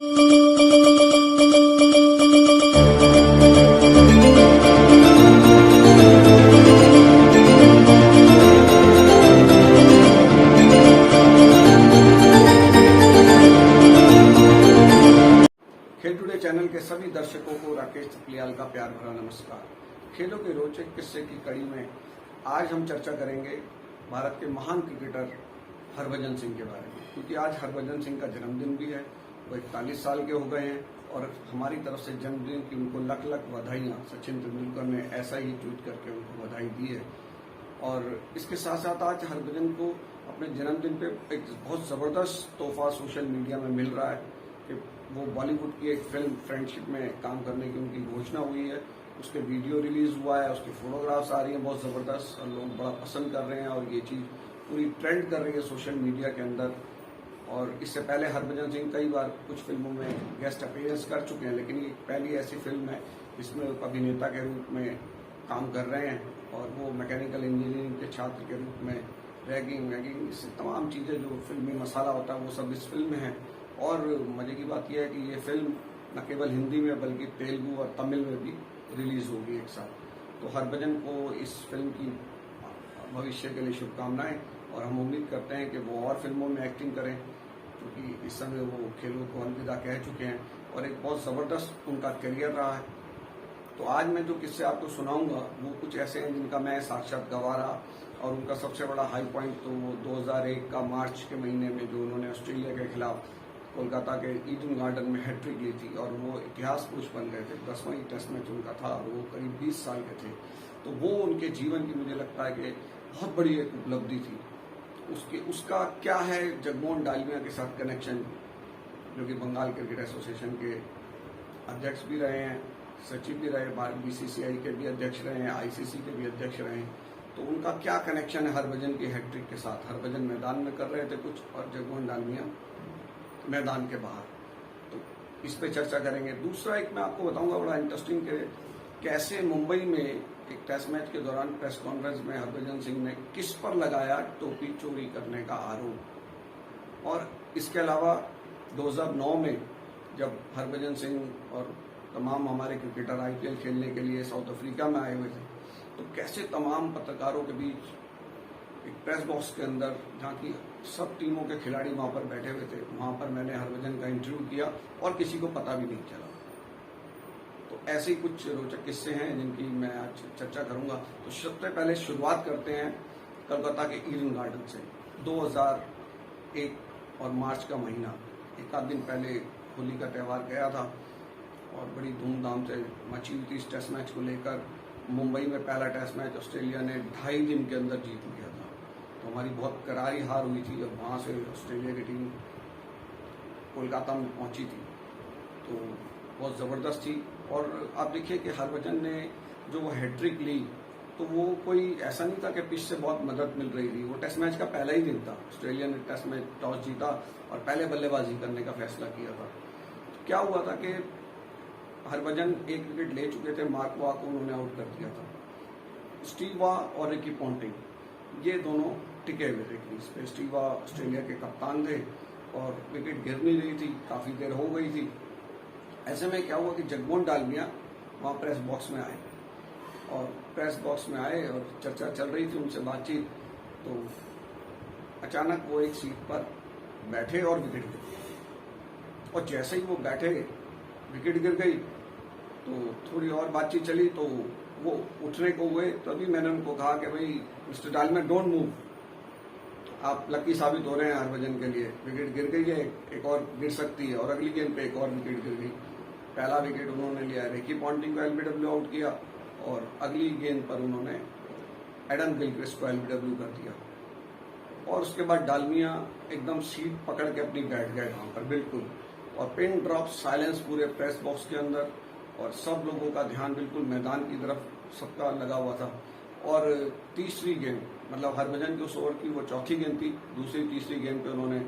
खेल today channel के सभी दर्शकों को राकेश थपलियाल का प्यार भरा नमस्कार। खेलों के रोचक किस्से की कड़ी में आज हम चर्चा करेंगे भारत के महान क्रिकेटर हरभजन सिंह के बारे में, क्योंकि आज हरभजन सिंह का जन्मदिन भी है। वो 41 साल के हो गए हैं और हमारी तरफ से जन्मदिन की उनको लख लख बधाइयाँ। सचिन तेंदुलकर ने ऐसा ही ट्वीट करके उनको बधाई दी है। और इसके साथ साथ आज हरभजन को अपने जन्मदिन पे एक बहुत ज़बरदस्त तोहफा सोशल मीडिया में मिल रहा है कि वो बॉलीवुड की एक फिल्म फ्रेंडशिप में काम करने की उनकी घोषणा हुई है। उसके वीडियो रिलीज हुआ है, उसकी फोटोग्राफ्स आ रही हैं बहुत ज़बरदस्त और लोग बड़ा पसंद कर रहे हैं और ये चीज़ पूरी ट्रेंड कर रही है सोशल मीडिया के अंदर। और इससे पहले हरभजन सिंह कई बार कुछ फिल्मों में गेस्ट अपीयरेंस कर चुके हैं, लेकिन ये पहली ऐसी फिल्म है जिसमें वो अभिनेता के रूप में काम कर रहे हैं और वो मैकेनिकल इंजीनियरिंग के छात्र के रूप में रैगिंग वैगिंग इससे तमाम चीज़ें जो फिल्मी मसाला होता है वो सब इस फिल्म में है। और मजे की बात यह है कि ये फिल्म न केवल हिंदी में बल्कि तेलुगु और तमिल में भी रिलीज होगी एक साथ। तो हरभजन को इस फिल्म की भविष्य के लिए शुभकामनाएं और हम उम्मीद करते हैं कि वो और फिल्मों में एक्टिंग करें, क्योंकि इस समय वो खेलों को अलविदा कह चुके हैं और एक बहुत ज़बरदस्त उनका करियर रहा है। तो आज मैं जो किस्से आपको सुनाऊंगा वो कुछ ऐसे हैं जिनका मैं साक्षात गवाह रहा। और उनका सबसे बड़ा हाई पॉइंट तो वो 2001 का मार्च के महीने में जो उन्होंने ऑस्ट्रेलिया के खिलाफ कोलकाता के ईडन गार्डन में हैट्रिक ली थी और वो इतिहास पुरुष बन गए थे। 10वां टेस्ट मैच उनका था और वो करीब 20 साल के थे। तो वो उनके जीवन की मुझे लगता है कि बहुत बड़ी एक उपलब्धि थी। उसका क्या है जगमोहन डालमिया के साथ कनेक्शन, जो कि बंगाल क्रिकेट एसोसिएशन के अध्यक्ष भी रहे हैं, सचिव भी रहे, BCCI के भी अध्यक्ष रहे हैं, ICC के भी अध्यक्ष रहे हैं। तो उनका क्या कनेक्शन है हरभजन की हैट्रिक के साथ? हरभजन मैदान में कर रहे थे कुछ और जगमोहन डालमिया मैदान के बाहर, तो इस पे चर्चा करेंगे। दूसरा एक मैं आपको बताऊंगा बड़ा इंटरेस्टिंग कि कैसे मुंबई में एक टेस्ट मैच के दौरान प्रेस कॉन्फ्रेंस में हरभजन सिंह ने किस पर लगाया टोपी चोरी करने का आरोप। और इसके अलावा 2009 में जब हरभजन सिंह और तमाम हमारे क्रिकेटर IPL खेलने के लिए साउथ अफ्रीका में आए हुए थे, तो कैसे तमाम पत्रकारों के बीच एक प्रेस बॉक्स के अंदर, जहाँ की सब टीमों के खिलाड़ी वहाँ पर बैठे हुए थे, वहाँ पर मैंने हरभजन का इंटरव्यू किया और किसी को पता भी नहीं चला। तो ऐसे ही कुछ रोचक किस्से हैं जिनकी मैं आज चर्चा करूंगा। तो सबसे पहले शुरुआत करते हैं कोलकाता के ईडन गार्डन से। 2001 और मार्च का महीना, एक आध दिन पहले होली का त्यौहार गया था और बड़ी धूमधाम से मची हुई थी इस टेस्ट मैच को लेकर। मुंबई में पहला टेस्ट मैच ऑस्ट्रेलिया ने 2.5 दिन के अंदर जीत लिया था, तो हमारी बहुत करारी हार हुई थी और वहाँ से ऑस्ट्रेलिया की टीम कोलकाता में पहुंची थी, तो बहुत ज़बरदस्त थी। और आप देखिए कि हरभजन ने जो वो हैट्रिक ली, तो वो कोई ऐसा नहीं था कि पिच से बहुत मदद मिल रही थी। वो टेस्ट मैच का पहला ही दिन था, ऑस्ट्रेलिया ने टेस्ट मैच टॉस जीता और पहले बल्लेबाजी करने का फैसला किया था। तो क्या हुआ था कि हरभजन एक विकेट ले चुके थे, मार्क वाह को उन्होंने आउट कर दिया था। स्टीव वाह और रिकी पॉन्टिंग ये दोनों टिके हुए थे क्रीज पे। स्टीव वाह ऑस्ट्रेलिया के कप्तान थे और विकेट गिर नहीं रही थी, काफ़ी देर हो गई थी। ऐसे में क्या हुआ कि जगमोहन डालमिया वहाँ प्रेस बॉक्स में आए और प्रेस बॉक्स में आए और चर्चा चल रही थी, उनसे बातचीत। तो अचानक वो एक सीट पर बैठे और विकेट गिर गई। और जैसे ही वो बैठे विकेट गिर गई तो थोड़ी और बातचीत चली, तो वो उठने को हुए, तभी मैंने उनको कहा कि भाई मिस्टर डालमिया डोंट मूव, आप लकी साबित हो रहे हैं हरभजन के लिए। विकेट गिर गई है, एक और गिर सकती है, और अगली गेंद पे एक और विकेट गिर गई। पहला विकेट उन्होंने लिया, रिकी पॉन्टिंग को LBW आउट किया और अगली गेंद पर उन्होंने एडम गिलक्रिस्ट को LBW कर दिया। और उसके बाद डालमिया एकदम सीट पकड़ के अपनी बैठ गए वहां पर बिल्कुल, और पिन ड्रॉप साइलेंस पूरे प्रेस बॉक्स के अंदर, और सब लोगों का ध्यान बिल्कुल मैदान की तरफ सबका लगा हुआ था। और तीसरी गेंद, मतलब हरभजन की उस ओवर की वो चौथी गेंद थी, दूसरी तीसरी गेंद पे उन्होंने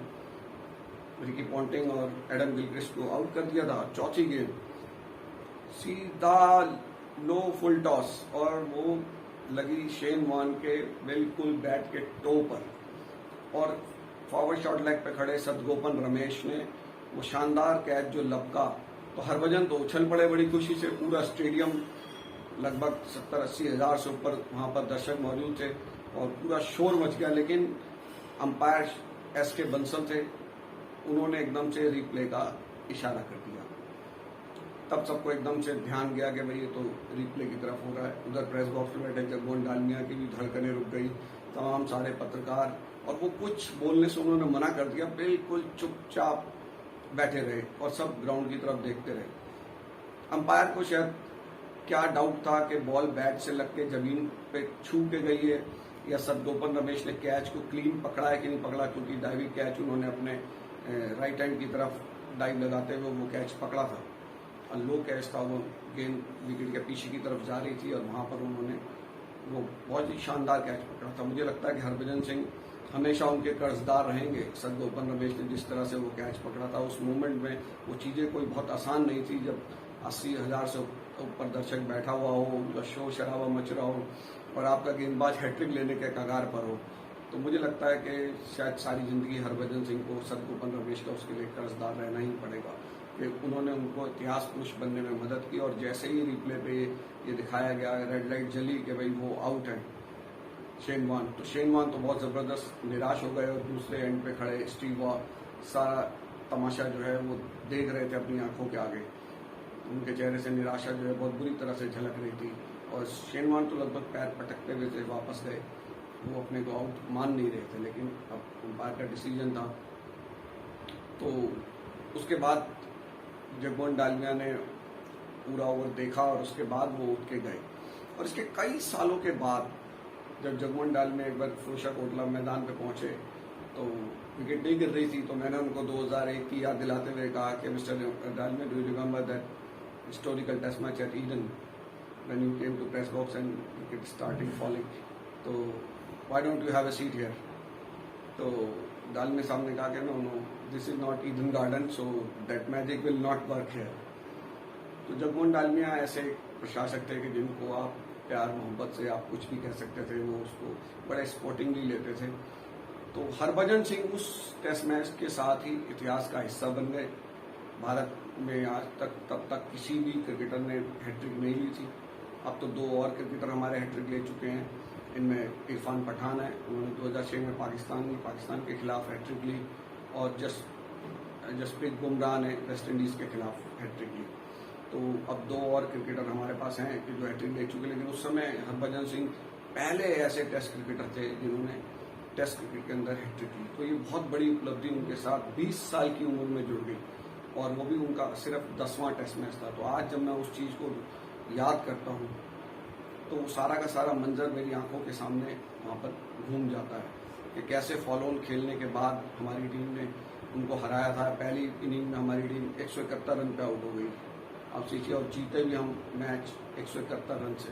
रिकी पॉन्टिंग और एडम गिलक्रिस्ट को आउट कर दिया था। चौथी गेंद सीधा लो फुल टॉस और वो लगी शेन वॉर्न के बिल्कुल बैट के टो पर, और फॉरवर्ड शॉट लेग पे खड़े सदगोपन रमेश ने वो शानदार कैच जो लपका, तो हरभजन तो उछल पड़े बड़ी खुशी से। पूरा स्टेडियम लगभग 70-80 हज़ार से ऊपर वहाँ पर दर्शक मौजूद थे और पूरा शोर मच गया। लेकिन अंपायर SK बंसल थे, उन्होंने एकदम से रिप्ले का इशारा कर दिया। तब सबको एकदम से ध्यान गया कि भाई ये तो रिप्ले की तरफ हो रहा है। उधर प्रेस बॉक्स में बैठे जगमोहन डालमिया की भी धड़कनें रुक गई, तमाम सारे पत्रकार, और वो कुछ बोलने से उन्होंने मना कर दिया, बिल्कुल चुपचाप बैठे रहे और सब ग्राउंड की तरफ देखते रहे। अंपायर को शायद क्या डाउट था कि बॉल बैट से लग के जमीन पे छू के गई है या सदगोपन रमेश ने कैच को क्लीन पकड़ा है कि नहीं पकड़ा, क्योंकि डाइविंग कैच उन्होंने अपने राइट हैंड की तरफ डाइव लगाते हुए वो कैच पकड़ा था और लो कैच था, वो गेंद विकेट के पीछे की तरफ जा रही थी और वहां पर उन्होंने वो बहुत ही शानदार कैच पकड़ा था। मुझे लगता है कि हरभजन सिंह हमेशा उनके कर्जदार रहेंगे। सदगोपन रमेश ने जिस तरह से वो कैच पकड़ा था उस मोमेंट में, वो चीज़ें कोई बहुत आसान नहीं थी। जब 80 हज़ार से ऊपर दर्शक बैठा हुआ हो, उनका शोर शराबा मच रहा हो और आपका गेंदबाज हैट्रिक लेने के कगार पर हो, तो मुझे लगता है कि शायद सारी जिंदगी हरभजन सिंह को सदगोपन रमेश का उसके लिए कर्जदार रहना ही पड़ेगा कि उन्होंने उनको इतिहास पुरुष बनने में मदद की। और जैसे ही रिप्ले पे ये दिखाया गया, रेड लाइट जली कि भाई वो आउट है शेन वॉर्न, तो शेन वॉर्न तो बहुत ज़बरदस्त निराश हो गए और दूसरे एंड पे खड़े स्टीव वॉ सारा तमाशा जो है वो देख रहे थे अपनी आंखों के आगे। उनके चेहरे से निराशा जो है बहुत बुरी तरह से झलक रही थी और शेन वॉर्न तो लगभग पैर पटकते हुए से वापस गए, वो अपने को आउट मान नहीं रहे थे। लेकिन अब अंपायर का डिसीजन था, तो उसके बाद जगमोहन डालमिया ने पूरा ओवर देखा और उसके बाद वो उठ के गए। और इसके कई सालों के बाद जब जगमोहन डालमिया एक बार फिरोजशाह कोटला मैदान पे पहुंचे तो विकेट नहीं गिर रही थी, तो मैंने उनको 2001 की याद दिलाते हुए कहा कि mister Dalmia, do you remember that historical test match at Eden when you came to press box and wicket starting falling, तो why don't you have a seat here. तो डालमिया साहब ने कहा कि no, this is not Eden Garden, so that magic will not work here. तो जगमोहन डालमिया ऐसे प्रशासक थे कि जिनको आप प्यार मोहब्बत से आप कुछ भी कह सकते थे, वो उसको बड़े स्पोर्टिंगली लेते थे। तो हरभजन सिंह उस टेस्ट मैच के साथ ही इतिहास का हिस्सा बन गए। भारत में आज तक तब तक किसी भी क्रिकेटर ने हैट्रिक नहीं ली थी। अब तो 2 और क्रिकेटर हमारे हैट्रिक ले चुके हैं, इनमें इरफान पठान है, उन्होंने 2006 में पाकिस्तान के खिलाफ हैट्रिक ली, और जसप्रीत बुमराह ने वेस्ट इंडीज़ के खिलाफ हैट्रिक ली। तो अब 2 और क्रिकेटर हमारे पास हैं कि जो हैट्रिक ले चुके। लेकिन उस समय हरभजन सिंह पहले ऐसे टेस्ट क्रिकेटर थे जिन्होंने टेस्ट क्रिकेट के अंदर हैट्रिक ली। तो ये बहुत बड़ी उपलब्धि उनके साथ 20 साल की उम्र में जुड़ गई और वो भी उनका सिर्फ 10वां टेस्ट मैच था। तो आज जब मैं उस चीज़ को याद करता हूँ तो वो सारा का सारा मंजर मेरी आंखों के सामने वहाँ पर घूम जाता है कि कैसे फॉलो ऑन खेलने के बाद हमारी टीम ने उनको हराया था। पहली इनिंग में हमारी टीम 171 रन पे आउट हो गई, आप सोचिए, और जीते भी हम मैच 171 रन से।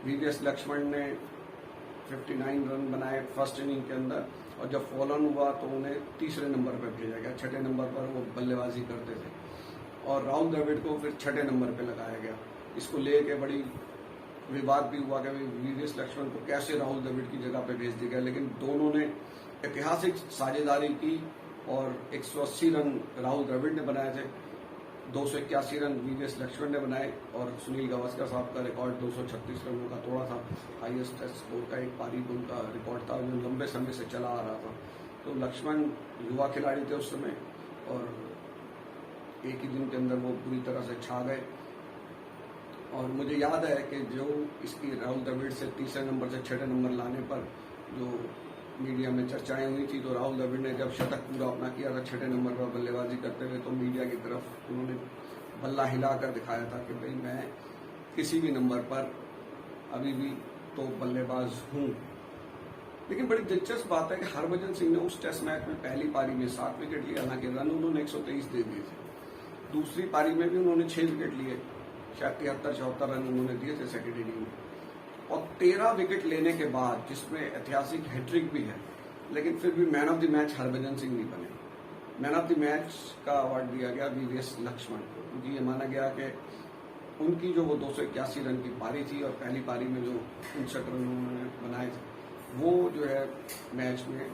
VVS लक्ष्मण ने 59 रन बनाए फर्स्ट इनिंग के अंदर, और जब फॉलो ऑन हुआ तो उन्हें तीसरे नंबर पर भेजा गया, 6ठे नंबर पर वो बल्लेबाजी करते थे, और राहुल द्रविड़ को फिर 6ठे नंबर पर लगाया गया। इसको लेके बड़ी विवाद भी हुआ कि VVS लक्ष्मण को कैसे राहुल द्रविड़ की जगह पे भेज दिया गया। लेकिन दोनों ने ऐतिहासिक साझेदारी की और 180 रन राहुल द्रविड़ ने बनाए थे, 281 रन VVS लक्ष्मण ने बनाए, और सुनील गावस्कर साहब का रिकॉर्ड 236 रनों का तोड़ा था। हाईएस्ट टेस्ट स्कोर का एक पारी उनका रिकॉर्ड था जो लंबे समय से चला आ रहा था। तो लक्ष्मण युवा खिलाड़ी थे उस समय और एक ही दिन के अंदर वो पूरी तरह से छा गए। और मुझे याद है कि जो इसकी राहुल द्रविड़ से तीसरे नंबर से 6ठे नंबर लाने पर जो मीडिया में चर्चाएं हुई थी, तो राहुल द्रविड़ ने जब शतक पूरा अपना किया था 6ठे नंबर पर बल्लेबाजी करते हुए, तो मीडिया की तरफ उन्होंने बल्ला हिलाकर दिखाया था कि भाई मैं किसी भी नंबर पर अभी भी तो बल्लेबाज हूँ। लेकिन बड़ी दिलचस्प बात है कि हरभजन सिंह ने उस टेस्ट मैच में पहली पारी में 7 विकेट लिए, हालांकि रन उन्होंने 123 दे दिए थे। दूसरी पारी में भी उन्होंने 6 विकेट लिए, शायद 73-74 रन उन्होंने दिए थे सेकेंड इनिंग में, और 13 विकेट लेने के बाद, जिसमें ऐतिहासिक हैट्रिक भी है, लेकिन फिर भी man of the match Harbhajan Singh नहीं बने। मैन ऑफ द मैच का अवार्ड दिया गया VVS लक्ष्मण को, क्योंकि ये माना गया कि उनकी जो वो 281 रन की पारी थी और पहली पारी में जो 59 रन उन्होंने बनाए थे, वो जो है मैच में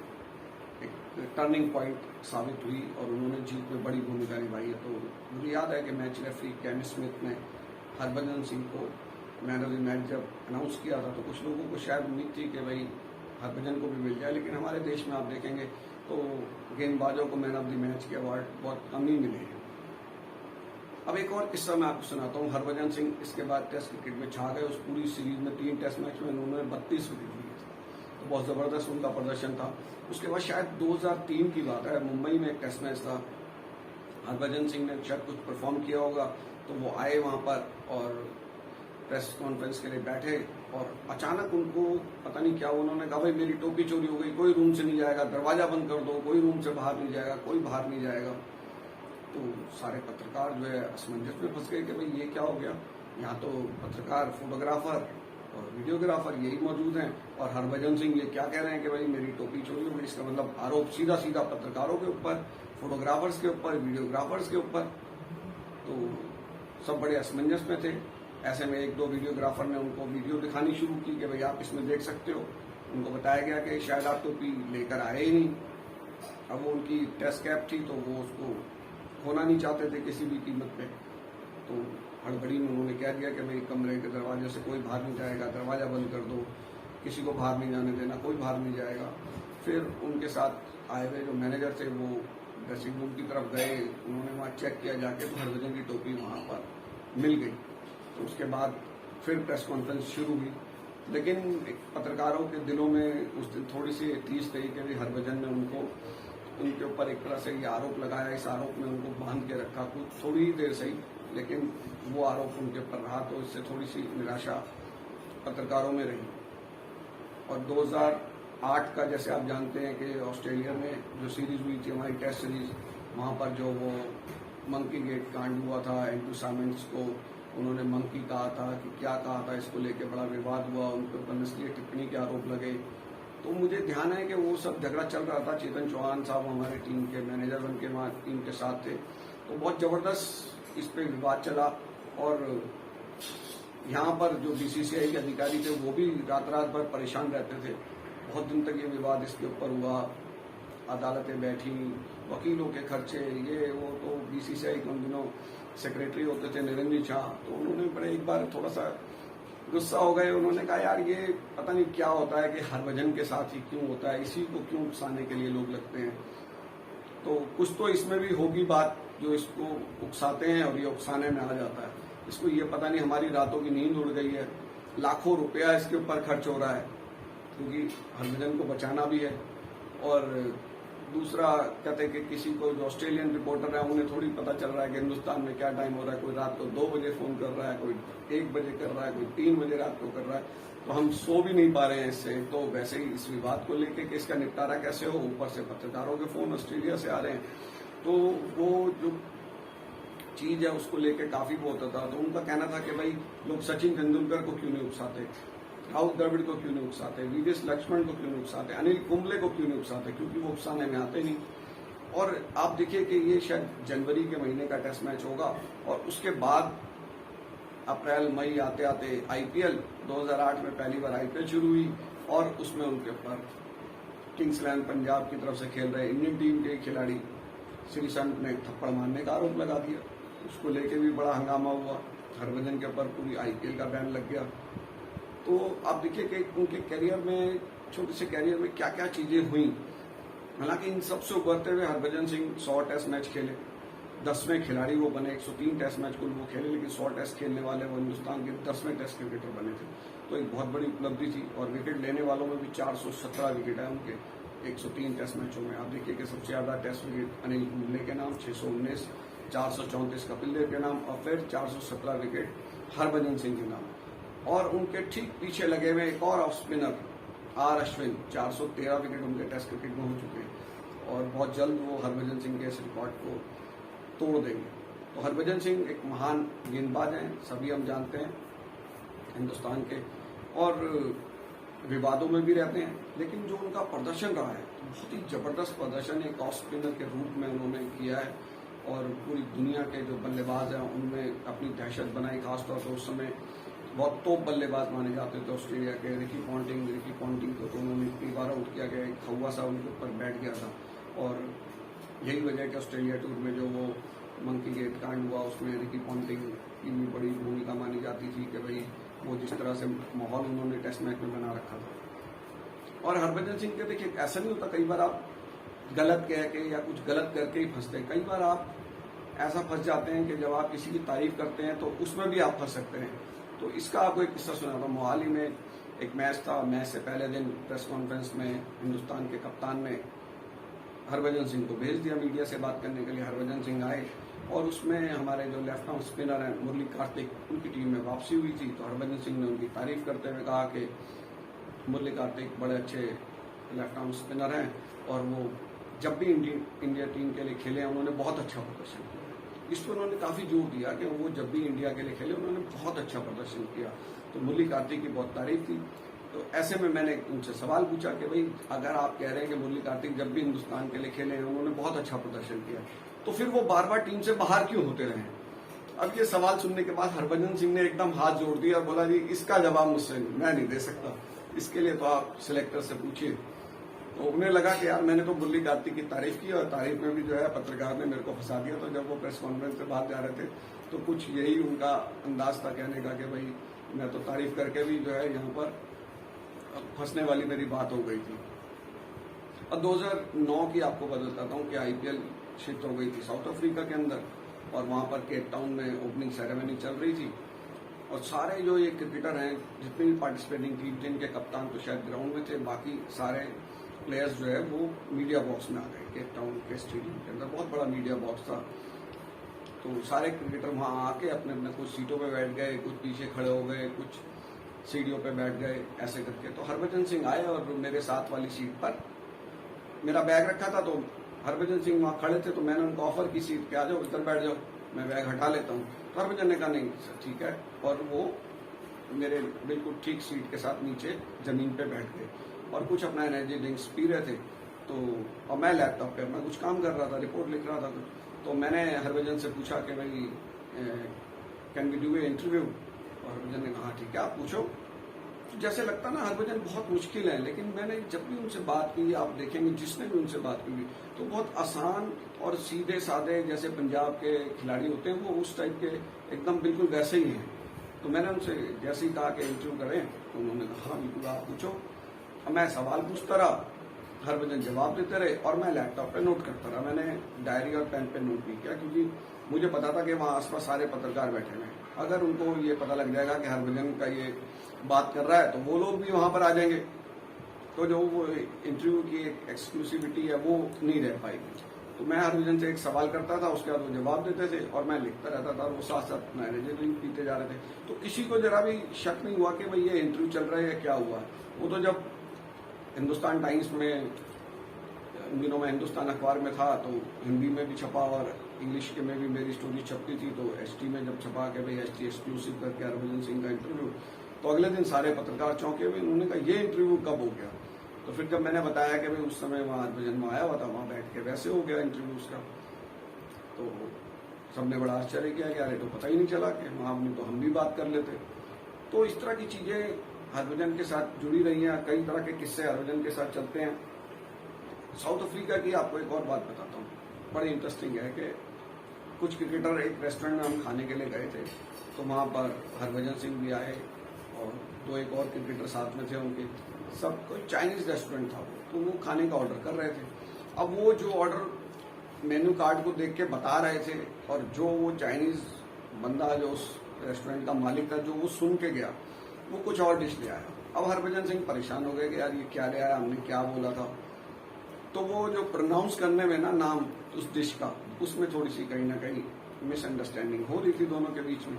एक टर्निंग पॉइंट साबित हुई और उन्होंने जीत में बड़ी भूमिका निभाई है। तो मुझे याद है कि मैच रेफरी कैन स्मिथ ने हरभजन सिंह को मैन ऑफ द मैच जब अनाउंस किया था, तो कुछ लोगों को शायद उम्मीद थी कि भाई हरभजन को भी मिल जाए, लेकिन हमारे देश में आप देखेंगे तो गेंदबाजों को मैन ऑफ द मैच के अवार्ड बहुत कम ही मिले हैं। अब एक और किस्सा मैं आपको सुनाता हूँ। हरभजन सिंह इसके बाद टेस्ट क्रिकेट में छा गए। उस पूरी सीरीज में 3 टेस्ट मैच में उन्होंने 32 विकेट लिए थे, तो बहुत ज़बरदस्त उनका प्रदर्शन था। उसके बाद शायद 2003 की बात है, मुंबई में एक टेस्ट मैच था। हरभजन सिंह ने शायद कुछ परफॉर्म किया होगा, तो वो आए वहाँ पर और प्रेस कॉन्फ्रेंस के लिए बैठे और अचानक उनको पता नहीं क्या, उन्होंने कहा भाई मेरी टोपी चोरी हो गई, कोई रूम से नहीं जाएगा, दरवाजा बंद कर दो, कोई रूम से बाहर नहीं जाएगा, कोई बाहर नहीं जाएगा। तो सारे पत्रकार जो है असमंजस में फंस गए कि भाई ये क्या हो गया, यहाँ तो पत्रकार, फोटोग्राफर और वीडियोग्राफर यही मौजूद हैं और हरभजन सिंह ये क्या कह रहे हैं कि भाई मेरी टोपी चोरी हो गई। इसका मतलब आरोप सीधा सीधा पत्रकारों के ऊपर, फोटोग्राफर्स के ऊपर, वीडियोग्राफर्स के ऊपर। तो सब बड़े असमंजस में थे। ऐसे में 1-2 वीडियोग्राफर ने उनको वीडियो दिखानी शुरू की कि भाई आप इसमें देख सकते हो। उनको बताया गया कि शायद आप टोपी लेकर आए ही नहीं। अब वो उनकी टेस्ट कैप थी तो वो उसको खोना नहीं चाहते थे किसी भी कीमत पे। तो हड़बड़ी में उन्होंने कह दिया कि भाई कमरे के दरवाजे से कोई बाहर नहीं जाएगा, दरवाजा बंद कर दो, किसी को बाहर नहीं जाने देना, कोई बाहर नहीं जाएगा। फिर उनके साथ आए हुए जो मैनेजर थे वो ड्रेसिंग रूम की तरफ गए, उन्होंने वहाँ चेक किया जाके, तो हरभजन की टोपी वहाँ पर मिल गई। तो उसके बाद फिर प्रेस कॉन्फ्रेंस शुरू हुई, लेकिन पत्रकारों के दिलों में उस दिन थोड़ी सी तीस थी कि भाई हरभजन ने उनके ऊपर एक तरह से ये आरोप लगाया। इस आरोप में उनको बांध के रखा, कुछ थोड़ी ही देर सही, लेकिन वो आरोप उनके ऊपर रहा, तो इससे थोड़ी सी निराशा पत्रकारों में रही। और 2008 का जैसे आप जानते हैं कि ऑस्ट्रेलिया में जो सीरीज हुई थी हमारी टेस्ट सीरीज, वहाँ पर जो वो मंकी गेट कांड हुआ था, एंड्रू साइमंड्स को उन्होंने मंकी कहा था कि क्या कहा था, इसको लेके बड़ा विवाद हुआ, उनके ऊपर नस्लीय टिप्पणी के आरोप लगे। तो मुझे ध्यान है कि वो सब झगड़ा चल रहा था। चेतन चौहान साहब हमारे टीम के मैनेजर बन के वहाँ टीम के साथ थे, तो बहुत जबरदस्त इस पे विवाद चला। और यहाँ पर जो बीसीसीआई के अधिकारी थे वो भी रात भर परेशान रहते थे। बहुत दिन तक ये विवाद इसके ऊपर हुआ, अदालतें बैठी, वकीलों के खर्चे, ये वो। तो बीसीसीआई के उन दिनों सेक्रेटरी होते थे निरंजन झा, तो उन्होंने बड़े एक बार थोड़ा सा गुस्सा हो गए। उन्होंने कहा यार ये पता नहीं क्या होता है कि हरभजन के साथ ही क्यों होता है, इसी को क्यों उकसाने के लिए लोग लगते हैं। तो कुछ तो इसमें भी होगी बात जो इसको उकसाते हैं और ये उकसाने में आ जाता है। इसको ये पता नहीं हमारी रातों की नींद उड़ गई है, लाखों रुपया इसके ऊपर खर्च हो रहा है, क्योंकि हरभजन को बचाना भी है। और दूसरा कहते हैं कि किसी को जो ऑस्ट्रेलियन रिपोर्टर है उन्हें थोड़ी पता चल रहा है कि हिंदुस्तान में क्या टाइम हो रहा है। कोई रात को 2 बजे फोन कर रहा है, कोई 1 बजे कर रहा है, कोई 3 बजे रात को कर रहा है। तो हम सो भी नहीं पा रहे हैं इससे। तो वैसे ही इस विवाद को लेके कि इसका निपटारा कैसे हो, ऊपर से पत्रकारों के फोन ऑस्ट्रेलिया से आ रहे हैं, तो वो जो चीज है उसको लेके काफी वो होता था। तो उनका कहना था कि भाई लोग सचिन तेंदुलकर को क्यों नहीं उकसाते, राहुल द्रविड़ को क्यों नहीं उकसाते, वीवीएस लक्ष्मण को क्यों नहीं उकसाते, अनिल कुंबले को क्यों नहीं उकसाते, क्योंकि वो उकसाने में आते नहीं। और आप देखिए कि ये शायद जनवरी के महीने का टेस्ट मैच होगा और उसके बाद अप्रैल मई आते आते आईपीएल 2008 में पहली बार आईपीएल शुरू हुई और उसमें उनके ऊपर किंग्स 11 पंजाब की तरफ से खेल रहे इंडियन टीम के खिलाड़ी श्रीसंत ने थप्पड़ मारने का आरोप लगा दिया। उसको लेके भी बड़ा हंगामा हुआ, हरभजन के ऊपर पूरी आईपीएल का बैन लग गया। तो आप देखिए कि उनके करियर में, छोटे से करियर में क्या क्या चीजें हुई। हालांकि इन सबसे उभरते हुए हरभजन सिंह 100 टेस्ट मैच खेले, 10वें खिलाड़ी वो बने। 103 टेस्ट मैच कुल वो खेले, लेकिन 100 टेस्ट खेलने वाले वो हिंदुस्तान के 10वें टेस्ट क्रिकेटर बने थे। तो एक बहुत बड़ी उपलब्धि थी। और विकेट लेने वालों में भी 417 विकेट है उनके 103 टेस्ट मैचों में। आप देखिए कि सबसे ज्यादा टेस्ट विकेट अनिल कुंबले के नाम 619, 434 कपिल देव के नाम और फिर 417 विकेट हरभजन सिंह के नाम। और उनके ठीक पीछे लगे हुए एक और off spinner R Ashwin, 413 wicket उनके टेस्ट क्रिकेट में हो चुके हैं और बहुत जल्द वो हरभजन सिंह के इस रिकॉर्ड को तोड़ देंगे। तो हरभजन सिंह एक महान गेंदबाज हैं, सभी हम जानते हैं हिंदुस्तान के, और विवादों में भी रहते हैं, लेकिन जो उनका प्रदर्शन रहा है बहुत ही जबरदस्त प्रदर्शन एक ऑफ स्पिनर के रूप में उन्होंने किया है और पूरी दुनिया के जो बल्लेबाज हैं उनमें अपनी दहशत बनाई। खासतौर पर उस समय बहुत तोप बल्लेबाज माने जाते थे ऑस्ट्रेलिया के, रिकी पॉन्टिंग को तो उन्होंने इतनी बार आउट किया गया, खौवा सा उनके ऊपर बैठ गया था। और यही वजह कि ऑस्ट्रेलिया टूर में जो वो मंकी गेट कांड हुआ उसमें रिकी पॉन्टिंग की भी बड़ी भूमिका मानी जाती थी कि भाई वो जिस तरह से माहौल उन्होंने टेस्ट मैच में बना रखा था। और हरभजन सिंह के देखिए ऐसा नहीं होता, कई बार आप गलत कह के या कुछ गलत करके ही फंसते हैं, कई बार आप ऐसा फंस जाते हैं कि जब आप किसी की तारीफ करते हैं तो उसमें भी आप फंस सकते हैं। तो इसका आपको एक किस्सा सुना था। मोहाली में एक मैच था, मैच से पहले दिन प्रेस कॉन्फ्रेंस में हिंदुस्तान के कप्तान ने हरभजन सिंह को भेज दिया मीडिया से बात करने के लिए। हरभजन सिंह आए और उसमें हमारे जो लेफ्ट आर्म स्पिनर हैं मुरली कार्तिक, उनकी टीम में वापसी हुई थी। तो हरभजन सिंह ने उनकी तारीफ करते हुए कहा कि मुरली कार्तिक बड़े अच्छे लेफ्ट आर्म स्पिनर हैं और वो जब भी इंडिया टीम के लिए खेले उन्होंने बहुत अच्छा प्रदर्शन किया। इस पर उन्होंने काफी जोर दिया कि वो जब भी इंडिया के लिए खेले उन्होंने बहुत अच्छा प्रदर्शन किया। तो मुरली कार्तिक की बहुत तारीफ थी। तो ऐसे में मैंने उनसे सवाल पूछा कि भाई अगर आप कह रहे हैं कि मुरली कार्तिक जब भी हिंदुस्तान के लिए खेले हैं उन्होंने बहुत अच्छा प्रदर्शन किया, तो फिर वो बार बार टीम से बाहर क्यों होते रहे? अब ये सवाल सुनने के बाद हरभजन सिंह ने एकदम हाथ जोड़ दिया और बोला जी इसका जवाब मुझसे मैं नहीं दे सकता, इसके लिए तो आप सिलेक्टर से पूछिए। तो उन्हें लगा कि यार मैंने तो मुरली कार्तिक की तारीफ की और तारीफ में भी जो है पत्रकार ने मेरे को फंसा दिया। तो जब वो प्रेस कॉन्फ्रेंस से बाहर जा रहे थे तो कुछ यही उनका अंदाज था कहने का कि भाई मैं तो तारीफ करके भी जो है यहाँ पर फंसने वाली मेरी बात हो गई थी। अब 2009 की आपको बताता हूँ कि आईपीएल शिफ्ट हो गई थी साउथ अफ्रीका के अंदर और वहाँ पर केप टाउन में ओपनिंग सेरेमनी चल रही थी और सारे जो ये क्रिकेटर हैं जितनी भी पार्टिसिपेटिंग टीम जिनके कप्तान तो शायद ग्राउंड में थे, बाकी सारे प्लेयर्स जो है वो मीडिया बॉक्स में आ गए। केप टाउन के स्टेडियम के अंदर बहुत बड़ा मीडिया बॉक्स था। तो सारे क्रिकेटर वहाँ आके अपने अपने कुछ सीटों पे बैठ गए, कुछ पीछे खड़े हो गए, कुछ सीढ़ियों पे बैठ गए, ऐसे करके। तो हरभजन सिंह आए और मेरे साथ वाली सीट पर मेरा बैग रखा था। तो हरभजन सिंह वहाँ खड़े थे तो मैंने उनको ऑफर की सीट पे आ जाओ इधर बैठ जाओ, मैं बैग हटा लेता हूँ। तो हरभजन ने कहा नहीं सर ठीक है, और वो मेरे बिल्कुल ठीक सीट के साथ नीचे जमीन पे बैठ गए और कुछ अपना एनर्जी ड्रिंक्स पी रहे थे। तो और मैं लैपटॉप पे मैं कुछ काम कर रहा था, रिपोर्ट लिख रहा था कुछ। तो मैंने हरभजन से पूछा कि भाई can we do a interview, और हरभजन ने कहा ठीक है आप पूछो। जैसे लगता ना हरभजन बहुत मुश्किल है, लेकिन मैंने जब भी उनसे बात की, आप देखेंगे जिसने भी उनसे बात की तो बहुत आसान और सीधे साधे जैसे पंजाब के खिलाड़ी होते हैं वो उस टाइप के एकदम बिल्कुल वैसे ही हैं। तो मैंने उनसे जैसे ही कहा कि इंटरव्यू करें तो उन्होंने कहा हाँ बिल्कुल आप पूछो। मैं सवाल पूछता रहा, हरभजन जवाब देते रहे और मैं लैपटॉप पे नोट करता रहा। मैंने डायरी और पेन पे नोट नहीं किया क्योंकि मुझे पता था कि वहाँ आसपास सारे पत्रकार बैठे हुए हैं। अगर उनको ये पता लग जाएगा कि हरभजन का ये बात कर रहा है तो वो लोग भी वहाँ पर आ जाएंगे, तो जो वो इंटरव्यू की एक एक्सक्लूसिविटी है वो नहीं रह पाएगी। तो मैं हरभजन से एक सवाल करता था, उसके बाद वो जवाब देते थे और मैं लिखता रहता था और वो साथ साथ एनर्जी ड्रिंक पीते जा रहे थे। तो किसी को जरा भी शक नहीं हुआ कि भाई ये इंटरव्यू चल रहा है या क्या हुआ। वो तो जब हिंदुस्तान टाइम्स में उन दिनों में हिंदुस्तान अखबार में था तो हिंदी में भी छपा और इंग्लिश के में भी मेरी स्टोरी छपती थी। तो एसटी में जब छपा के भाई एसटी एक्सक्लूसिव करके हरभजन सिंह का इंटरव्यू, तो अगले दिन सारे पत्रकार चौंके हुए। उन्होंने कहा ये इंटरव्यू कब हो गया? तो फिर जब मैंने बताया कि भाई उस समय वहाँ हरभजन में आया हुआ था, वहाँ बैठ के वैसे हो गया इंटरव्यू उसका, तो सबने बड़ा आश्चर्य किया कि यार तो पता ही नहीं चला कि वहाँ तो हम भी बात कर लेते। तो इस तरह की चीजें हरभजन के साथ जुड़ी रही हैं, कई तरह के किस्से हरभजन के साथ चलते हैं। साउथ अफ्रीका की आपको एक और बात बताता हूँ, बड़ी इंटरेस्टिंग है कि कुछ क्रिकेटर एक रेस्टोरेंट में हम खाने के लिए गए थे, तो वहाँ पर हरभजन सिंह भी आए और दो एक और क्रिकेटर साथ में थे उनके। सब कोई चाइनीज रेस्टोरेंट था तो वो खाने का ऑर्डर कर रहे थे। अब वो जो ऑर्डर मेन्यू कार्ड को देख के बता रहे थे और जो वो चाइनीज बंदा जो उस रेस्टोरेंट का मालिक था जो वो सुन के गया वो कुछ और डिश ले आया। अब हरभजन सिंह परेशान हो गए कि यार ये क्या ले आया, हमने क्या बोला था। तो वो जो प्रोनाउंस करने में ना नाम उस डिश का, उसमें थोड़ी सी कहीं ना कहीं मिसअंडरस्टैंडिंग हो रही थी दोनों के बीच में।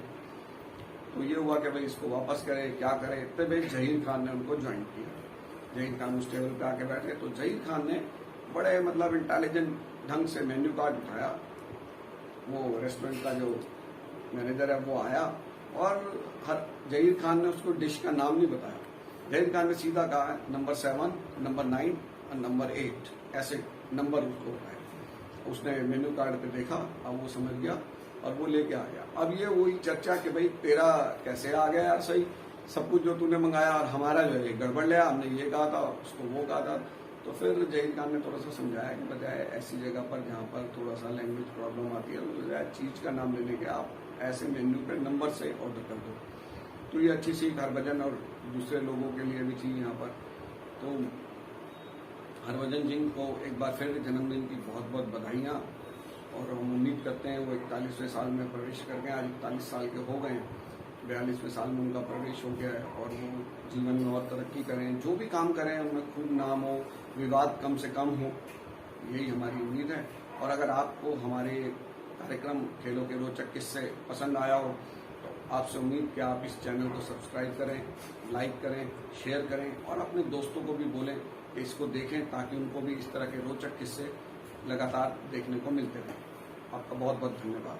तो ये हुआ कि भाई इसको वापस करे क्या करे। इतने भाई जहीर खान ने उनको ज्वाइन किया। जहीर खान उस टेबल पे आके बैठे तो जहीर खान ने बड़े मतलब इंटेलिजेंट ढंग से मेन्यू कार्ड उठाया। वो रेस्टोरेंट का जो मैनेजर है वो आया और जहीर खान ने उसको डिश का नाम नहीं बताया। जहीर खान ने सीधा कहा नंबर 7, नंबर 9 और नंबर 8, ऐसे नंबर उसको बताए। उसने मेन्यू कार्ड पे देखा, अब वो समझ गया और वो लेके आ गया। अब ये वही चर्चा कि भाई तेरा कैसे आ गया यार सही, सब कुछ जो तूने मंगाया और हमारा जो है गड़बड़ लिया, हमने ये कहा था उसको वो कहा था। तो फिर जहीर खान ने थोड़ा सा समझाया कि बजाय ऐसी जगह पर जहाँ पर थोड़ा सा लैंग्वेज प्रॉब्लम आती है, बजाय चीज़ का नाम लेने के आप ऐसे मेन्यू पे नंबर से ऑर्डर कर दो। तो ये अच्छी सीख हरभजन और दूसरे लोगों के लिए भी चाहिए यहाँ पर। तो हरभजन सिंह को एक बार फिर जन्मदिन की बहुत बहुत बधाइयाँ, और हम उम्मीद करते हैं वो 41वें साल में प्रवेश कर गए। आज 41 साल के हो गए हैं, 42वें साल में उनका प्रवेश हो गया है, और वो जीवन में और तरक्की करें, जो भी काम करें उनमें खूब नाम हो, विवाद कम से कम हो, यही हमारी उम्मीद है। और अगर आपको हमारे कार्यक्रम खेलों के रोचक किस्से पसंद आया हो तो आपसे उम्मीद कि आप इस चैनल को सब्सक्राइब करें, लाइक करें, शेयर करें और अपने दोस्तों को भी बोलें कि इसको देखें, ताकि उनको भी इस तरह के रोचक किस्से लगातार देखने को मिलते रहें। आपका बहुत बहुत धन्यवाद।